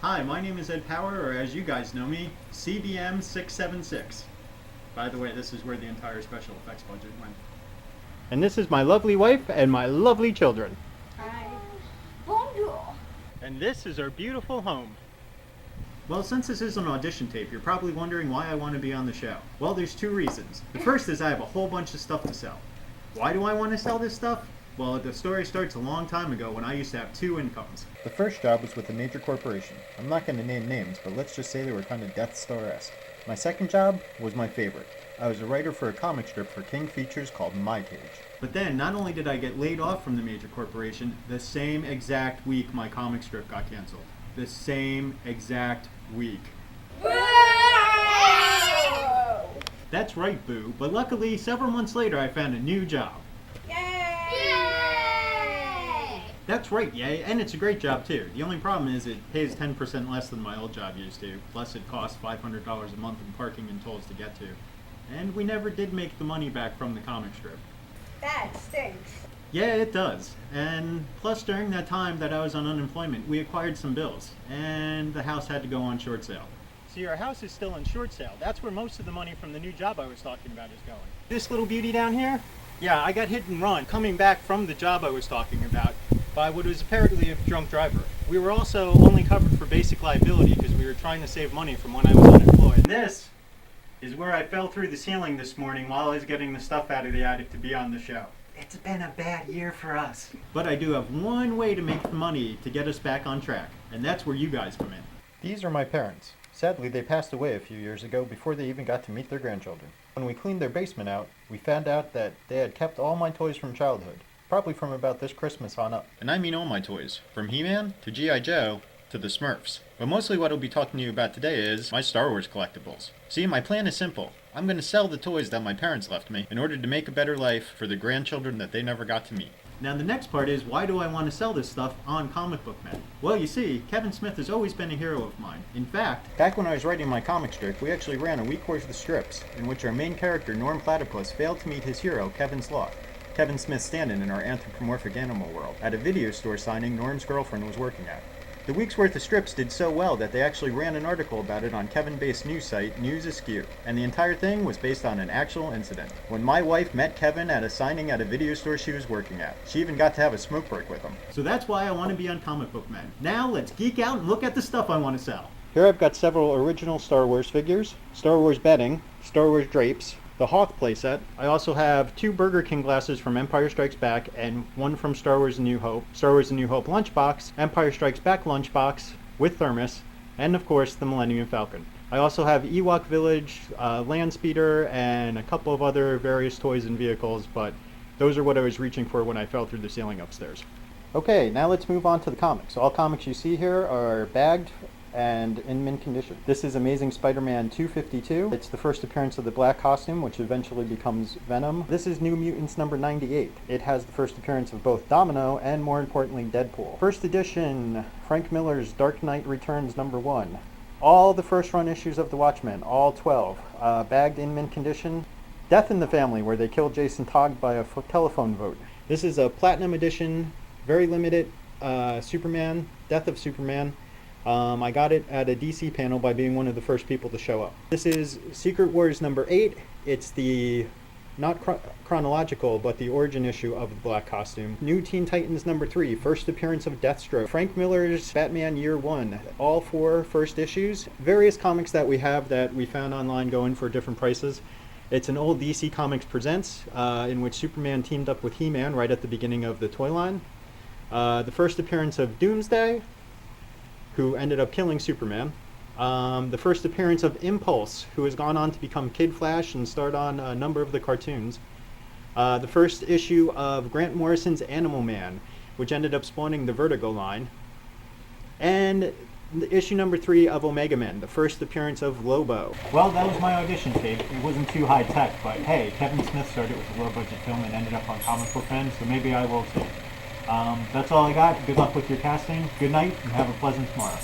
Hi, my name is Ed Power, or as you guys know me, CBM676. By the way, this is where the entire special effects budget went. And this is my lovely wife and my lovely children. Hi. Bonjour. And this is our beautiful home. Well, since this is an audition tape, you're probably wondering why I want to be on the show. Well, there's two reasons. The first is I have a whole bunch of stuff to sell. Why do I want to sell this stuff? Well, the story starts a long time ago when I used to have two incomes. The first job was with a major corporation. I'm not going to name names, but let's just say they were kind of Death Star-esque. My second job was my favorite. I was a writer for a comic strip for King Features called My Cage. But then, not only did I get laid off from the major corporation, the same exact week my comic strip got canceled. The same exact week. Whoa! That's right, boo. But luckily, several months later, I found a new job. That's right, yay, and it's a great job too. The only problem is it pays 10% less than my old job used to, plus it costs $500 a month in parking and tolls to get to. And we never did make the money back from the comic strip. That stinks. Yeah, it does. And plus during that time that I was on unemployment, we acquired some bills, and the house had to go on short sale. See, our house is still on short sale. That's where most of the money from the new job I was talking about is going. This little beauty down here? Yeah, I got hit and run coming back from the job I was talking about by what was apparently a drunk driver. We were also only covered for basic liability because we were trying to save money from when I was unemployed. This is where I fell through the ceiling this morning while I was getting the stuff out of the attic to be on the show. It's been a bad year for us. But I do have one way to make the money to get us back on track, and that's where you guys come in. These are my parents. Sadly, they passed away a few years ago before they even got to meet their grandchildren. When we cleaned their basement out, we found out that they had kept all my toys from childhood, probably from about this Christmas on up. And I mean all my toys, from He-Man to G.I. Joe to the Smurfs. But mostly what I'll be talking to you about today is my Star Wars collectibles. See, my plan is simple. I'm going to sell the toys that my parents left me in order to make a better life for the grandchildren that they never got to meet. Now the next part is, why do I want to sell this stuff on Comic Book Men? Well, you see, Kevin Smith has always been a hero of mine. In fact, Back when I was writing my comic strip, we actually ran a week worth of strips in which our main character, Norm Platypus, failed to meet his hero, Kevin Sloth, Kevin Smith's stand-in in our anthropomorphic animal world, at a video store signing Norm's girlfriend was working at. The week's worth of strips did so well that they actually ran an article about it on Kevin-based news site News Askew, and the entire thing was based on an actual incident. When my wife met Kevin at a signing at a video store she was working at, she even got to have a smoke break with him. so that's why I want to be on Comic Book Men. Now let's geek out and look at the stuff I want to sell. Here I've got several original Star Wars figures, Star Wars bedding, Star Wars drapes, the Hawk playset. I also have 2 Burger King glasses from Empire Strikes Back and one from Star Wars A New Hope, Star Wars A New Hope lunchbox, Empire Strikes Back lunchbox with thermos, and of course the Millennium Falcon. I also have Ewok Village, Land Speeder, and a couple of other various toys and vehicles, but those are what I was reaching for when I fell through the ceiling upstairs. Okay, now let's move on to the comics. All comics you see here are bagged and in mint condition. This is Amazing Spider-Man 252. It's the first appearance of the black costume, which eventually becomes Venom. This is New Mutants number 98. It has the first appearance of both Domino and, more importantly, Deadpool. First edition, Frank Miller's Dark Knight Returns number 1. All the first run issues of the Watchmen, all 12, bagged in mint condition. Death in the Family, where they killed Jason Todd by a telephone vote. This is a platinum edition, very limited, Superman, Death of Superman. I got it at a DC panel by being one of the first people to show up. This is Secret Wars number 8. It's the, not chronological, but the origin issue of the black costume. New Teen Titans number 3, first appearance of Deathstroke. Frank Miller's Batman Year 1, all 4 first issues. Various comics that we have that we found online going for different prices. It's an old DC Comics Presents, in which Superman teamed up with He-Man right at the beginning of the toy line. The first appearance of Doomsday, who ended up killing Superman. The first appearance of Impulse, who has gone on to become Kid Flash and starred on a number of the cartoons. The first issue of Grant Morrison's Animal Man, which ended up spawning the Vertigo line. And issue number 3 of Omega Men, the first appearance of Lobo. Well, that was my audition tape. It wasn't too high tech, but hey, Kevin Smith started with a low budget film and ended up on Comic Book Men, so maybe I will too. That's all I got. Good luck with your casting. Good night, and have a pleasant tomorrow.